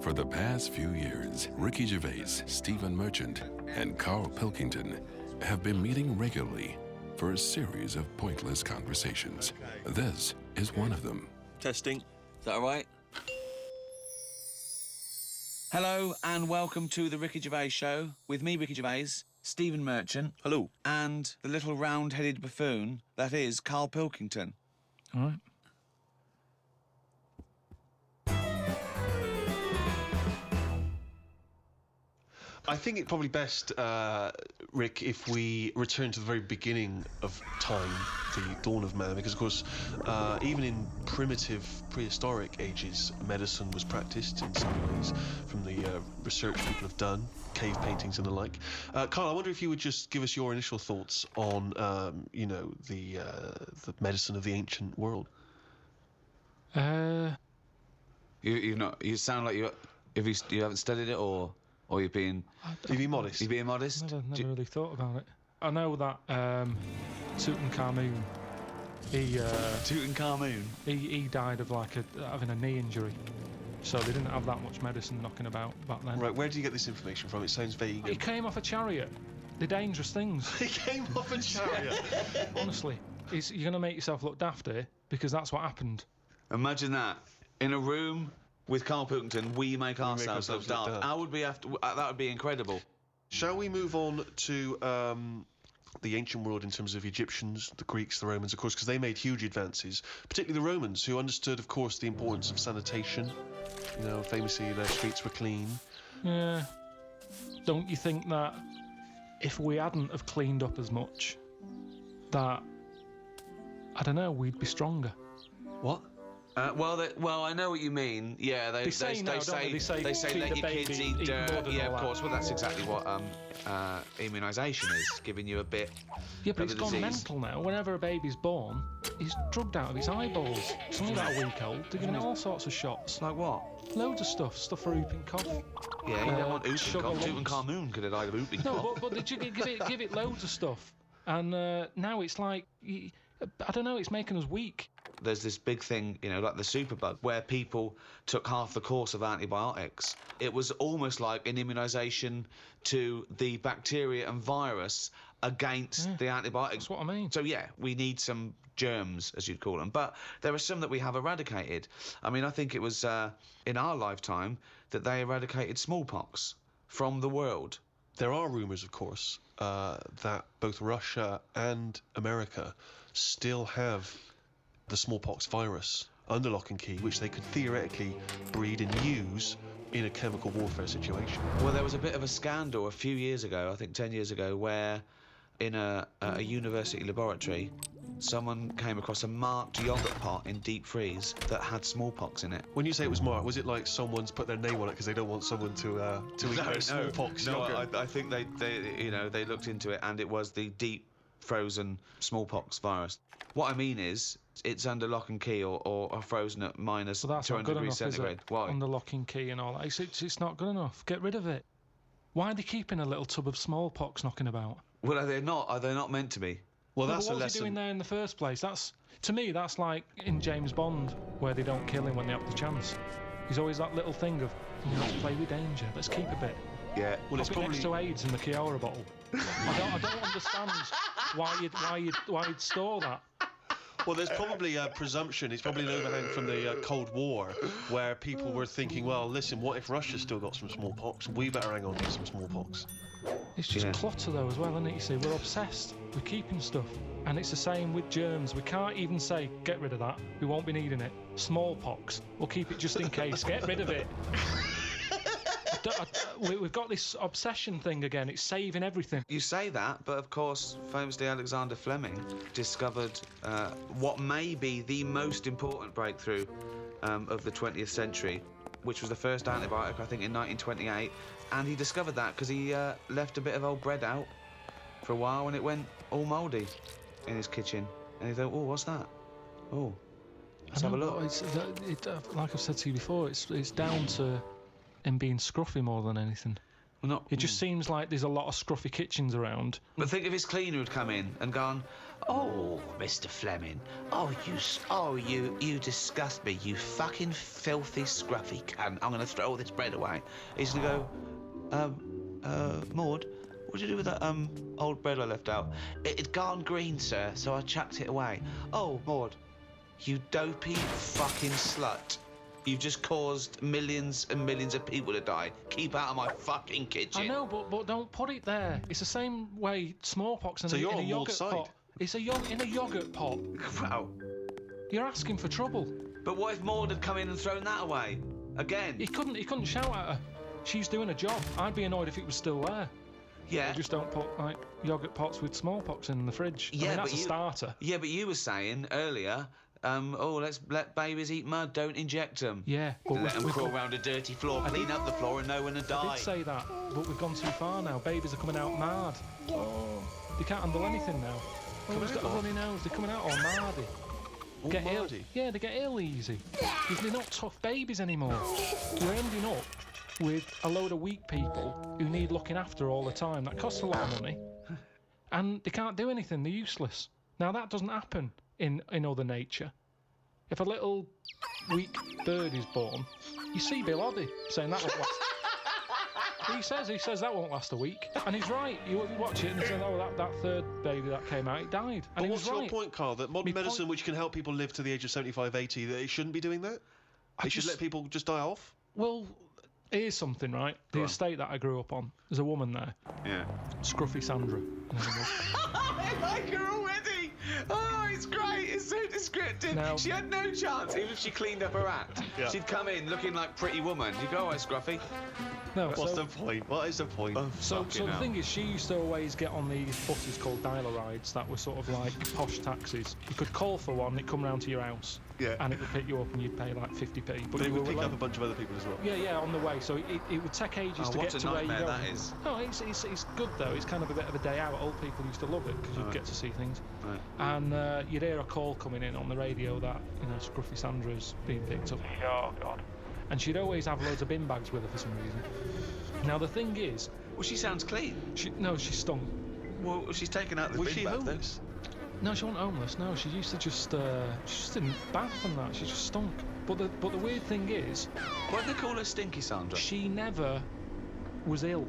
For the past few years, Ricky Gervais, Stephen Merchant, and Carl Pilkington have been meeting regularly for a series of pointless conversations. This is one of them. Testing. Is that all right? Hello and welcome to the Ricky Gervais Show with me, Ricky Gervais, Stephen Merchant. Hello. And the little round-headed buffoon that is Carl Pilkington. All right. I think it's probably best, Rick, if we return to the very beginning of time, the dawn of man, because, of course, even in primitive, prehistoric ages, medicine was practiced in some ways from the research people have done, cave paintings and the like. Carl, I wonder if you would just give us your initial thoughts on, the medicine of the ancient world. You sound like you haven't studied it, or you're being... You're being modest. You're being modest? Never really thought about it. I know that Tutankhamun, he died of having a knee injury. So they didn't have that much medicine knocking about back then. Right, where do you get this information from? It sounds vague. He came off a chariot. They're dangerous things. He came off a chariot? Honestly. You're going to make yourself look daft here, because that's what happened. Imagine that. In a room with Carl Pilkington, we make ourselves look daft. How would we have to... that would be incredible. Shall we move on to the ancient world in terms of Egyptians, the Greeks, the Romans, of course, because they made huge advances, particularly the Romans, who understood, of course, the importance of sanitation. You know, famously, their streets were clean. Yeah. Don't you think that if we hadn't have cleaned up as much, that, I don't know, we'd be stronger? What? Well, I know what you mean. Yeah, they say let your kids eat dirt. Yeah, of course. Well, that's exactly what immunisation is, giving you a bit. Yeah, but it's gone mental now. Whenever a baby's born, he's drugged out of his eyeballs. It's only about a week old. They're giving all sorts of shots. Like what? Loads of stuff for whooping cough. Yeah, you don't want whooping cough. Tutankhamun could have died of whooping cough. No, but did you give it loads of stuff? And now it's like, I don't know, it's making us weak. There's this big thing, like the superbug, where people took half the course of antibiotics. It was almost like an immunisation to the bacteria and virus against the antibiotics. That's what I mean. So, yeah, we need some germs, as you'd call them. But there are some that we have eradicated. I mean, I think it was in our lifetime that they eradicated smallpox from the world. There are rumours, of course, that both Russia and America still have the smallpox virus under lock and key, which they could theoretically breed and use in a chemical warfare situation. Well, there was a bit of a scandal a few years ago, I think 10 years ago, where in a university laboratory, someone came across a marked yoghurt pot in deep freeze that had smallpox in it. When you say it was marked, was it like someone's put their name on it because they don't want someone to eat their smallpox yogurt? No, I think they looked into it, and it was the deep frozen smallpox virus. What I mean is, it's under lock and key or frozen at minus 200 degrees centigrade. Why? Under lock and key and all that. It's not good enough. Get rid of it. Why are they keeping a little tub of smallpox knocking about? Well, are they not meant to be? Well, that's a lesson. What's he doing there in the first place? To me, that's like in James Bond, where they don't kill him when they have the chance. He's always that little thing of, let's play with danger, let's keep a bit. Yeah. Well, it's probably next to AIDS in the Chiara bottle. I don't understand why you'd store that. Well, there's probably a presumption, it's probably an overhang from the Cold War, where people were thinking, well, listen, what if Russia's still got some smallpox? We better hang on to some smallpox. It's just clutter, though, as well, isn't it? You see, we're obsessed. We're keeping stuff. And it's the same with germs. We can't even say, get rid of that. We won't be needing it. Smallpox. We'll keep it just in case. Get rid of it. We've got this obsession thing again. It's saving everything. You say that, but of course, famously Alexander Fleming discovered what may be the most important breakthrough of the 20th century, which was the first antibiotic, I think, in 1928. And he discovered that because he left a bit of old bread out for a while and it went all mouldy in his kitchen. And he thought, oh, what's that? Oh, let's have a look. Like I've said to you before, it's down to him being scruffy more than anything. Well, not. It just seems like there's a lot of scruffy kitchens around. But think if his cleaner had come in and gone, "Oh, Mr. Fleming, you disgust me, you fucking filthy scruffy cunt. I'm gonna throw all this bread away." He's gonna go, Maud, what'd you do with that old bread I left out? It'd gone green, sir, so I chucked it away. Oh, Maud, you dopey fucking slut. You've just caused millions and millions of people to die. Keep out of my fucking kitchen. I know, but don't put it there. It's the same way smallpox in So a, you're in a on yogurt Maud's side. pot. It's in a yogurt pot. Wow. You're asking for trouble. But what if Maud had come in and thrown that away? Again? He couldn't shout at her. She's doing a job. I'd be annoyed if it was still there. Yeah. Just don't put like yogurt pots with smallpox in the fridge. I mean, that's a starter. Yeah, but you were saying earlier, let's let babies eat mud, don't inject them. Yeah, but Let them crawl around a dirty floor, clean up the floor and know when to I die. did say that, but we've gone too far now. Babies are coming out mad. Oh, they can't handle anything now. Oh, he's got a runny nose. They're coming out all mardy. All Get ill. mardy? Yeah, they get ill easy. They're not tough babies anymore. We're ending up with a load of weak people who need looking after all the time. That costs a lot of money. And they can't do anything. They're useless. Now, that doesn't happen in other nature. If a little weak bird is born, you see Bill Oddie saying that won't last. He says that won't last a week. And he's right. You watch it and he says, oh, that third baby that came out, it died. And But he what's was your right. point, Carl? That modern My medicine, point- which can help people live to the age of 75, 80, that it shouldn't be doing that? They should let people just die off? Well, here's something, right? The estate that I grew up on, there's a woman there, Yeah. Scruffy Sandra. I like her already. Oh, it's great. It's so descriptive. Now- She had no chance, even if she cleaned up her act. Yeah. She'd come in looking like Pretty Woman. You go, "Oh, Scruffy." No, What's the point? What is the point? So the thing is, she used to always get on these buses called dialer rides that were sort of like posh taxis. You could call for one, it'd come round to your house, Yeah. and it would pick you up, and you'd pay like 50p. But they you would were pick up alone. a bunch of other people as well. Yeah, on the way. So it would take ages to what get a to where you nightmare go. that is. No, it's good though. It's kind of a bit of a day out. Old people used to love it because you'd get to see things. Right. And you'd hear a call coming in on the radio that Scruffy Sandra's being picked up. Oh God! And she'd always have loads of bin bags with her for some reason. Now the thing is, Well, she sounds clean. she stunk. Well, she's taken out the Was bin she bag, though. homeless? No, she wasn't homeless. No, she used to just she just didn't bath and that. She just stunk. But the weird thing is, Why do they call her Stinky Sandra? she never was ill.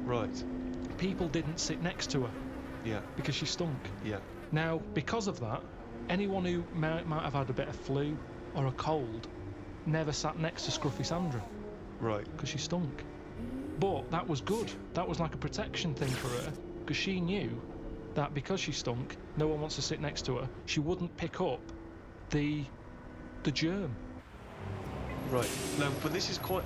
Right. People didn't sit next to her Yeah. because she stunk. Yeah. Now, because of that, anyone who might have had a bit of flu or a cold never sat next to Scruffy Sandra Right. because she stunk. But that was good. That was like a protection thing for her because she knew that because she stunk, no one wants to sit next to her. She wouldn't pick up the germ. Right. No, but this is quite...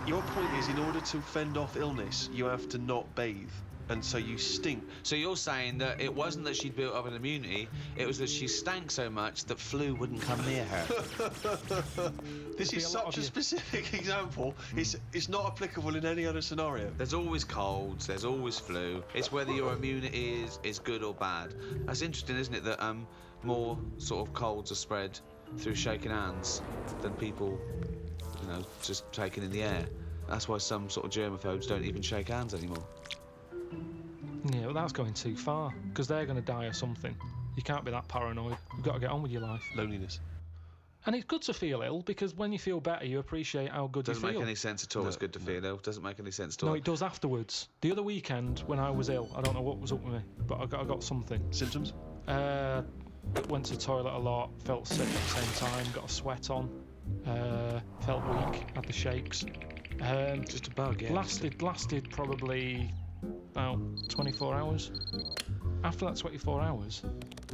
Your point is, in order to fend off illness, you have to not bathe. And so you stink. So you're saying that it wasn't that she'd built up an immunity, it was that she stank so much that flu wouldn't come near her. This is a lot such of a you. specific example. It's not applicable in any other scenario. There's always colds, there's always flu. It's whether your immunity is good or bad. That's interesting, isn't it, that more sort of colds are spread through shaking hands than people, just taking in the air. That's why some sort of germaphobes don't even shake hands anymore. Yeah, well, that's going too far because they're going to die of something. You can't be that paranoid. You've got to get on with your life. Loneliness. And it's good to feel ill because when you feel better, you appreciate how good Doesn't you feel. make any sense at all. It's good to feel ill. Doesn't make any sense at all. No, it does afterwards. The other weekend when I was ill, I don't know what was up with me, but I got something. Symptoms? Went to the toilet a lot, felt sick at the same time, got a sweat on, felt weak, had the shakes. Just a bug, yeah. Lasted probably about 24 hours. After that 24 hours,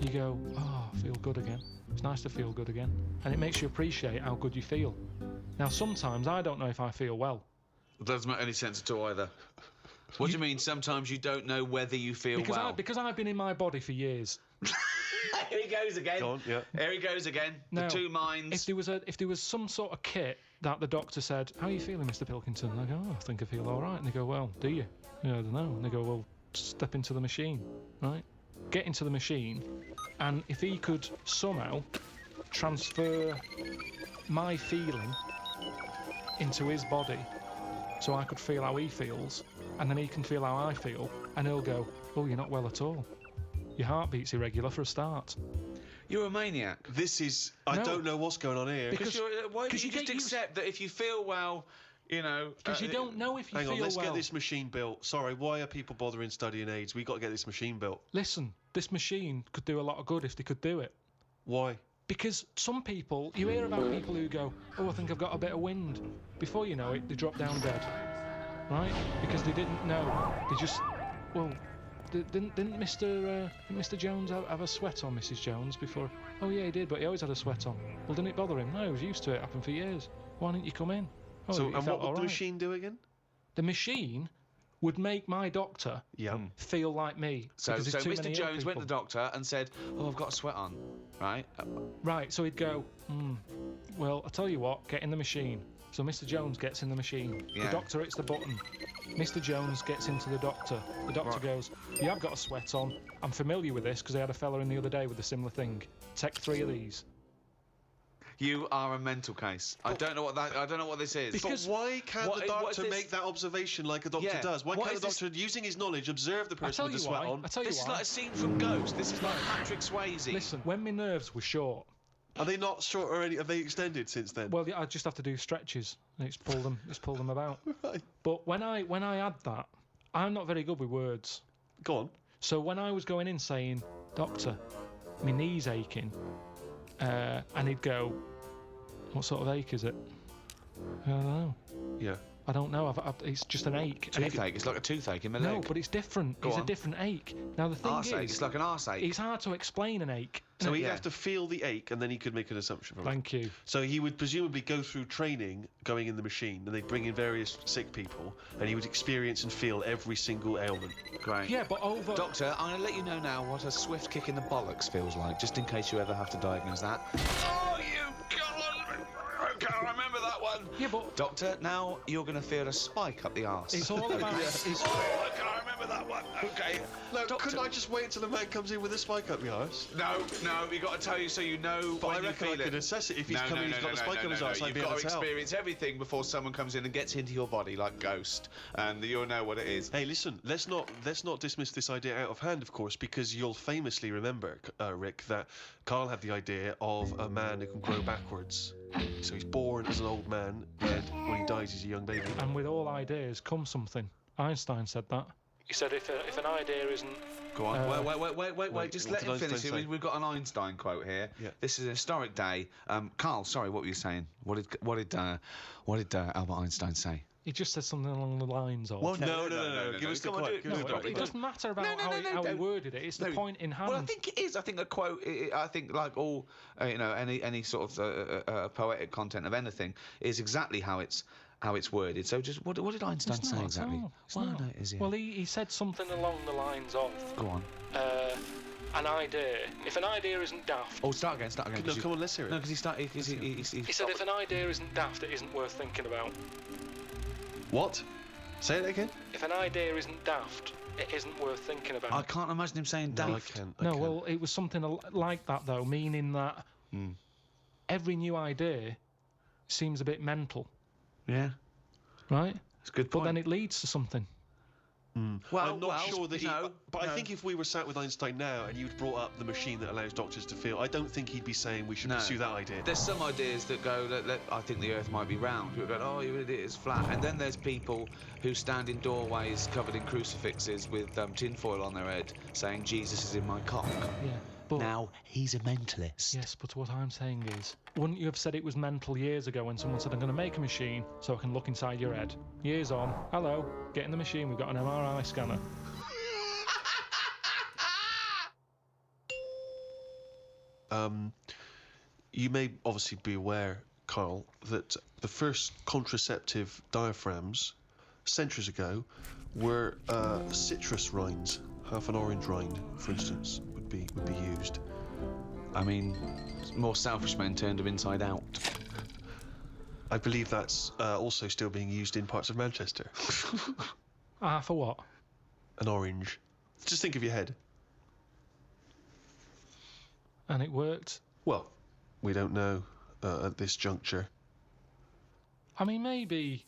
you go, oh, I feel good again. It's nice to feel good again. And it makes you appreciate how good you feel. Now, sometimes I don't know if I feel well. It doesn't make any sense at all either. What do you mean sometimes you don't know whether you feel well? Because I've been in my body for years. Here he goes again. Go on, yeah. Here he goes again. Now, the two minds. If there was some sort of kit that the doctor said, how are you feeling, Mr. Pilkington? And I go, oh, I think I feel all right. And they go, well, do you? I don't know. And they go, well, step into the machine, right? Get into the machine, and if he could somehow transfer my feeling into his body, so I could feel how he feels, and then he can feel how I feel, and he'll go, oh, you're not well at all. Your heartbeat's irregular for a start. You're a maniac. This is... I No. don't know what's going on here. Because- Why don't you you just get used- accept that if you feel well, you know... Because you don't know if you Hang feel on, let's well. get this machine built. Sorry, why are people bothering studying AIDS? We got to get this machine built. Listen, this machine could do a lot of good if they could do it. Why? Because some people, you hear about people who go, oh, I think I've got a bit of wind. Before you know it, they drop down dead. Right? Because they didn't know. They just, well, didn't Mr. Jones have a sweat on, Mrs. Jones, before? Oh, yeah, he did, but he always had a sweat on. Well, didn't it bother him? No, he was used to it. Happened for years. Why didn't you come in? Oh, So, he and felt what would all the right. machine do again? The machine would make my doctor Yeah. feel like me. So because there's too Mr. many ill Jones went to the people. doctor and said, oh, I've got a sweat on, right? Right, so he'd go, well, I'll tell you what, get in the machine. So Mr. Jones gets in the machine. Yeah. The doctor hits the button. Mr. Jones gets into the doctor. The doctor goes, you have got a sweat on. I'm familiar with this because I had a fella in the other day with a similar thing. Take 3 of these. You are a mental case. I don't know what this is. Because- But why can't What- the what is doctor this- make that observation like a doctor Yeah. does? Why What can't the is this- doctor, using his knowledge, observe the I person tell with the you sweat why. on? I tell you This is why. like a scene from Ghost. This is like Patrick Swayze. Listen, when my nerves were short, Are they not short already? Have they extended since then? well, I just have to do stretches. And it's pulled them about. Right. But when I had that, I'm not very good with words. Go on. So when I was going in saying, Doctor, my knee's aching, and he'd go, what sort of ache is it? I don't know. Yeah. I don't know. It's just an ache. And Toothache. It's like a toothache in my no, leg. but it's different. Go It's on. a different ache. Now the thing Arseache. is, It's like an arseache. it's hard to explain an ache. So he'd Yeah. have to feel the ache, and then he could make an assumption from it. Thank you. So he would presumably go through training, going in the machine, and they'd bring in various sick people, and he would experience and feel every single ailment. Great. Yeah, but over. Doctor, I'm going to let you know now what a swift kick in the bollocks feels like, just in case you ever have to diagnose that. Oh, you I can't remember that one. Yeah, but Doctor, now you're going to feel a spike up the arse. it's all about. It's, Oh, I can't remember that one. Okay. No, Doctor. couldn't I just wait until the man comes in with a spike up the arse? No, we got to tell you so you know But when I you reckon feel I could it. assess it. If he's coming, he's got a spike up his arse, I'd You've be got able to to tell. experience everything before someone comes in and gets into your body like Ghost, and you'll know what it is. Hey, listen, let's not dismiss this idea out of hand, of course, because you'll famously remember, Rick, that Carl had the idea of a man who can grow backwards. So he's born as an old man, and when he dies, he's a young baby. and with all ideas comes something. Einstein said that. He said if an idea isn't. Go on. wait, Wait. Just what let did him Einstein finish. say? We've got an Einstein quote here. Yeah. This is a historic day. Carl, sorry, what were you saying? What did Albert Einstein say? He just said something along the lines of. Well, no. Give us the Come on, quote. do it. Give us the No, quote. It doesn't matter about No, how he don't. worded it. It's the point in hand. Well, I think it is. I think a quote. I think like all, any sort of poetic content of anything is exactly how it's worded. So just what did Einstein It's say not, exactly? it's not. No, it is. Yeah. Well, he said something along the lines of Go on. an idea. If an idea isn't daft. Oh, start again. No, 'cause you- come on, let's hear it. No, because he started. He He said if an idea isn't daft, it isn't worth thinking about. What? Say it again. If an idea isn't daft, it isn't worth thinking about. I can't imagine him saying No, I daft. can. No, well, it was something like that, though, meaning that every new idea seems a bit mental, Yeah, right? it's a good But point. then it leads to something. I'm not sure that he. no, But no. I think if we were sat with Einstein now and you'd brought up the machine that allows doctors to feel, I don't think he'd be saying we should No. pursue that idea. There's some ideas that go, I think the Earth might be round. People go, oh, it is flat. And then there's people who stand in doorways covered in crucifixes with tinfoil on their head saying, Jesus is in my cock. Yeah. But Now, he's a mentalist. yes, but what I'm saying is, wouldn't you have said it was mental years ago when someone said, I'm going to make a machine so I can look inside your head? Years on, hello, get in the machine, we've got an MRI scanner. You may obviously be aware, Carl, that the first contraceptive diaphragms centuries ago were citrus rinds. Half an orange rind, for instance, would be used. I mean, more selfish men turned him inside out. I believe that's also still being used in parts of Manchester. For what? An orange. Just think of your head. And it worked. Well, we don't know at this juncture. I mean, maybe.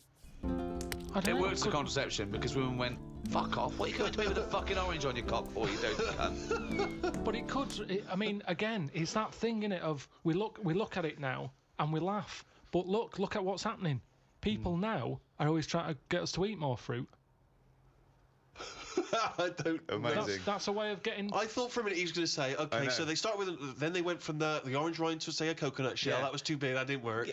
I don't It know, worked for contraception because women went, fuck off, what are you going to me with a fucking orange on your cock for, you don't cunt? But it could. I mean, again, it's that thing in it of we look at it now and we laugh. But look at what's happening. People now are always trying to get us to eat more fruit. I don't. Amazing. That's a way of getting. I thought for a minute he was going to say, okay, so they start with, then they went from the orange rind to, say, a coconut shell. Yeah. That was too big, that didn't work.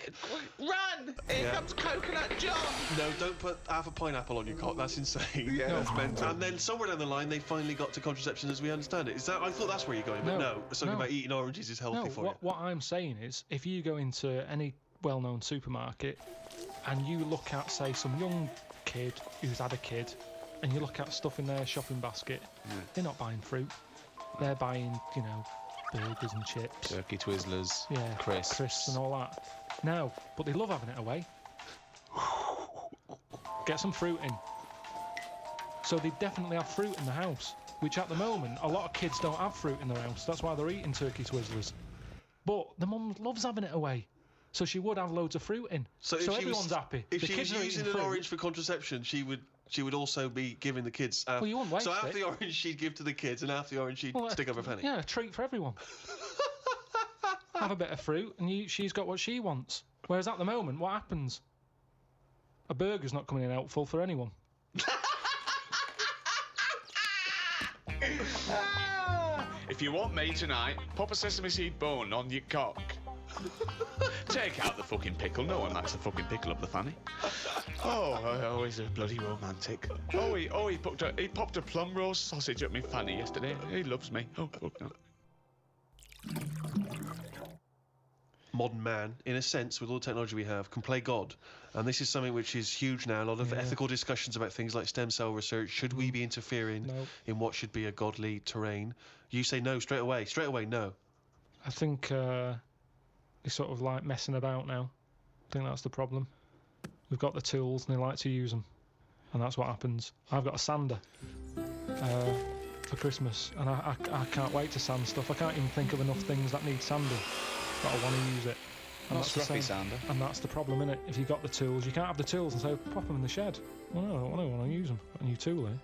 Run! Here comes Coconut John! No, don't put half a pineapple on your cock, that's insane. Yeah, that's mental. And then somewhere down the line, they finally got to contraception as we understand it. Is that? I thought that's where you're going, but no. Something about eating oranges is healthy for you. What I'm saying is, if you go into any well-known supermarket and you look at, say, some young kid who's had a kid, and you look at stuff in their shopping basket, they're not buying fruit. They're buying, burgers and chips. Turkey Twizzlers, Yeah, crisps and all that. No, but they love having it away. Get some fruit in. So they definitely have fruit in the house, which at the moment, a lot of kids don't have fruit in their house. That's why they're eating Turkey Twizzlers. But the mum loves having it away. So she would have loads of fruit in. So everyone's happy. If the she kids was are using eating an fruit. orange for contraception, she would also be giving the kids. Well, you wouldn't waste So half it. the orange she'd give to the kids, and half the orange she'd stick up her fanny. Yeah, a treat for everyone. Have a bit of fruit, and she's got what she wants. Whereas at the moment, what happens? A burger's not coming in helpful for anyone. If you want me tonight, pop a sesame seed bone on your cock. Take out the fucking pickle. No one likes the fucking pickle up the fanny. Oh, he's a bloody romantic. He popped a plum roast sausage up my fanny yesterday. He loves me. Oh, fuck no. Modern man, in a sense, with all the technology we have, can play God. And this is something which is huge now. A lot of ethical discussions about things like stem cell research. Should we be interfering in what should be a godly terrain? You say no straight away. Straight away, no. I think they're sort of like messing about now. I think that's the problem. We've got the tools and they like to use them. And that's what happens. I've got a sander for Christmas. And I can't wait to sand stuff. I can't even think of enough things that need sanding. But I want to use it. And Not that's the scruffy same. sander. And that's the problem, innit? If you've got the tools, you can't have the tools and say, pop them in the shed. Well, no, I don't want to use them. A new tool here.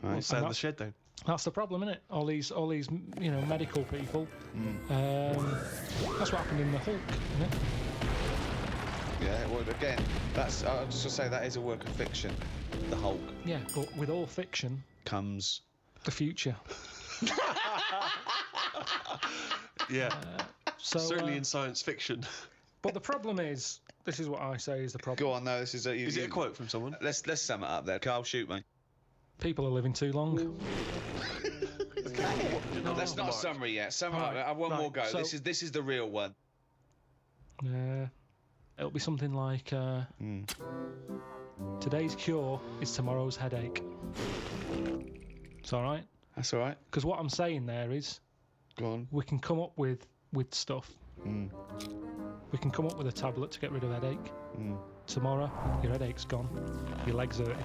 Right, sand the shed down. That's the problem, innit? All these, medical people. That's what happened in the Hulk, innit? Yeah, well, again, I was just going to say that is a work of fiction. The Hulk Yeah, but with all fiction comes. the future. Yeah, So certainly in science fiction. But the problem is, this is what I say is the problem. Go on, no, this is a. Is it a quote from someone? Let's sum it up there. Carl, shoot me. People are living too long. No, that's not a summary yet. Sum it up. I have one more go. So- This is the real one. It'll be something like today's cure is tomorrow's headache. It's all right, That's all right. because what I'm saying there is Go on. we can come up with stuff. We can come up with a tablet to get rid of headache. Tomorrow, your headache's gone. Your legs hurting.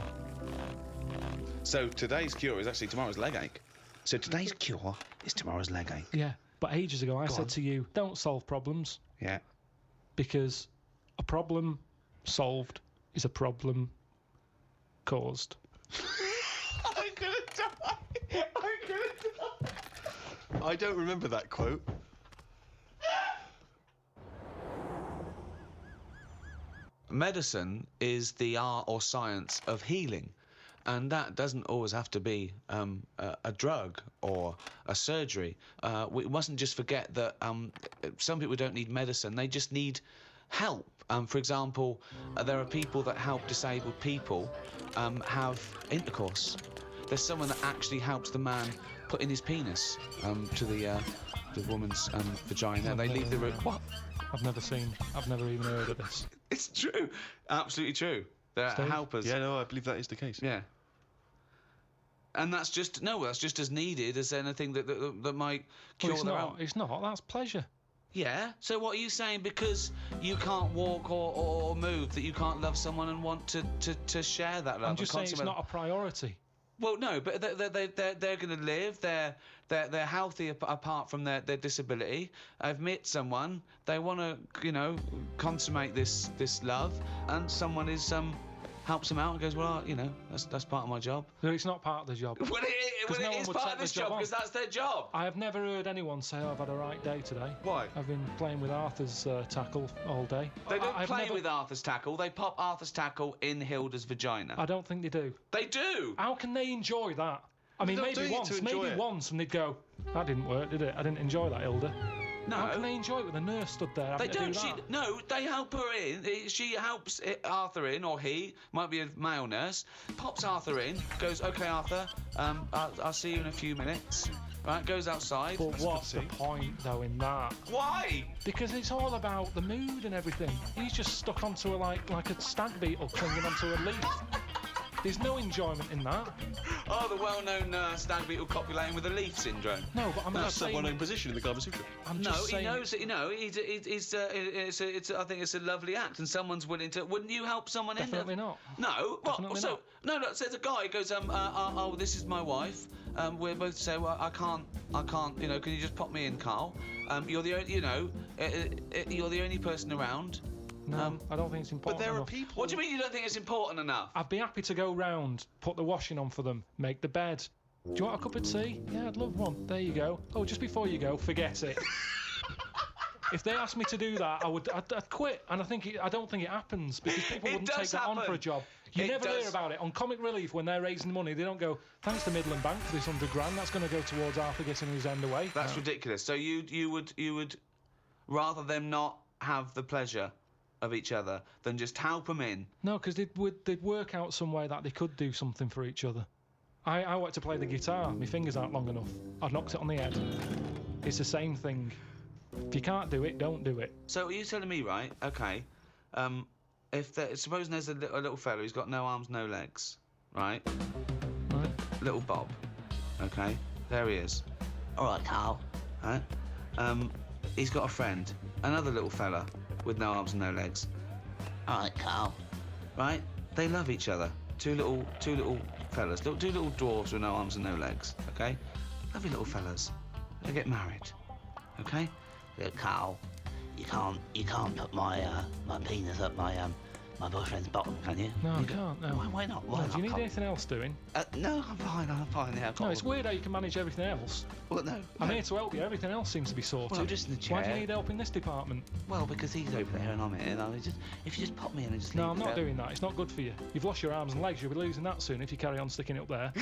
So today's cure is actually tomorrow's leg ache. So today's cure is tomorrow's leg ache. Yeah, but ages ago I said on. to you, don't solve problems, Yeah. because a problem solved is a problem caused. I'm gonna die. I'm gonna die. I don't remember that quote. Medicine is the art or science of healing, and that doesn't always have to be a drug or a surgery. We mustn't just forget that some people don't need medicine, they just need help. For example, there are people that help disabled people have intercourse. There's someone that actually helps the man put in his penis to the woman's vagina. They leave the room. What? I've never even heard of this. It's true. Absolutely true. They're Steve? helpers. Yeah, no, I believe that is the case. Yeah. And that's just as needed as anything that might cure Well, their own. it's not. That's pleasure. Yeah. So what are you saying? Because you can't walk or move, that you can't love someone and want to share that love? I'm just and saying it's not a priority. Well, no, but they're going to live. They're healthy apart from their disability. I've met someone. They want to consummate this love, and someone is helps him out and goes, well, you know, that's part of my job. No, it's not part of the job. Well, it no one is would part take of this the job job on. because that's their job. I have never heard anyone say, I've had a right day today. Why? I've been playing with Arthur's tackle all day. They don't I've play never- with Arthur's tackle. They pop Arthur's tackle in Hilda's vagina. I don't think they do. They do. How can they enjoy that? I mean, They're maybe doing it once, to enjoy it. and they'd go, that didn't work, did it? I didn't enjoy that, Hilda. No. How can they enjoy it with a nurse stood there having They to don't. do that? No, they help her in. She helps Arthur in, or he might be a male nurse. Pops Arthur in. Goes, okay, Arthur. I'll see you in a few minutes. Right. Goes outside. But what's the point, though, in that? Why? Because it's all about the mood and everything. He's just stuck onto like a stag beetle clinging onto a leaf. There's no enjoyment in that. Oh, the well-known stag beetle copulating with a leaf syndrome. No, but I'm That's just a saying. well-known position in the Kama Sutra. I'm No, just he saying. knows. You know, I think it's a lovely act, and someone's willing to. Wouldn't you help someone Definitely in? not. No. What? Definitely So not. no. Look, says a guy goes. Oh, this is my wife. We're both say, well, I can't. You know, can you just pop me in, Carl? You're the only. You know, you're the only person around. No, I don't think it's important But there are enough. people. What do you mean you don't think it's important enough? I'd be happy to go round, put the washing on for them, make the bed. Do you want a cup of tea? Yeah, I'd love one. There you go. Oh, just before you go, forget it. If they asked me to do that, I'd quit. And I don't think it happens because people It wouldn't take does that on happen. for a job. You It never does. hear about it on Comic Relief when they're raising money. They don't go, thanks to Midland Bank for this £100. That's going to go towards Arthur getting his end away. That's No. ridiculous. So you would rather them not have the pleasure of each other than just help them in. No, because they'd work out some way that they could do something for each other. I want to play the guitar. My fingers aren't long enough. I'd knocked it on the head. It's the same thing. If you can't do it, don't do it. So are you telling me, right? Okay. Supposing there's a little fella who's got no arms, no legs, right? Right? Little Bob. Okay. There he is. All right, Carl. Right? He's got a friend, another little fella with no arms and no legs. All right, Carl. Right? They love each other. Two little fellas, two little dwarves with no arms and no legs. Okay? Lovely little fellas. They get married. Okay? Look, Carl, you can't put my penis up my boyfriend's bottom, can you? No, I You can't, no. Why not? Why No, not? do you need Carl? anything else doing? No, I'm fine. Yeah, No, it's weird how you can manage everything else. Well, no. I'm here to help you. Everything else seems to be sorted. Well, just in the Why do chair. you need help in this department? Well, because he's over there and I'm here. And if you just pop me in and just No, leave I'm it not there. doing that. It's not good for you. You've lost your arms and legs. You'll be losing that soon if you carry on sticking it up there.